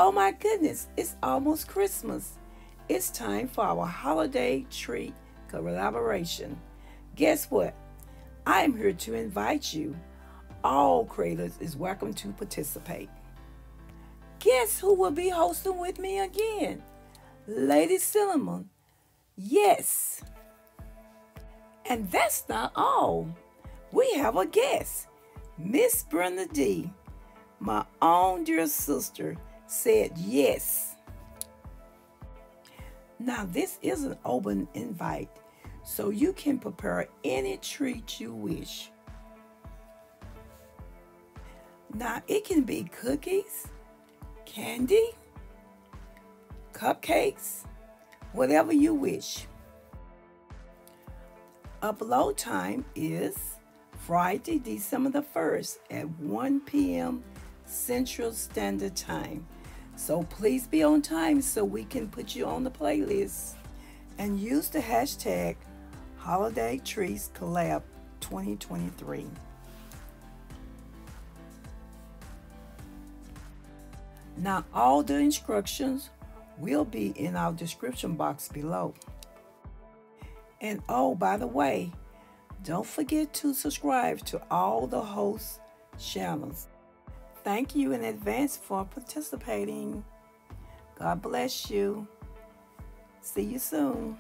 Oh my goodness, it's almost Christmas. It's time for our holiday treat collaboration. Guess what? I am here to invite you. All creators is welcome to participate. Guess who will be hosting with me again? Lady Cinnamon. Yes. And that's not all. We have a guest. Ms Brend Dee, my own dear sister, said yes. Now this is an open invite, so you can prepare any treat you wish. Now it can be cookies, candy, cupcakes, whatever you wish. Upload time is Friday, December the 1st at 1 p.m. Central Standard Time. So please be on time so we can put you on the playlist. And use the hashtag Holiday Treats Collab 2023. Now all the instructions will be in our description box below. And oh, by the way, don't forget to subscribe to all the host channels. Thank you in advance for participating. God bless you. See you soon.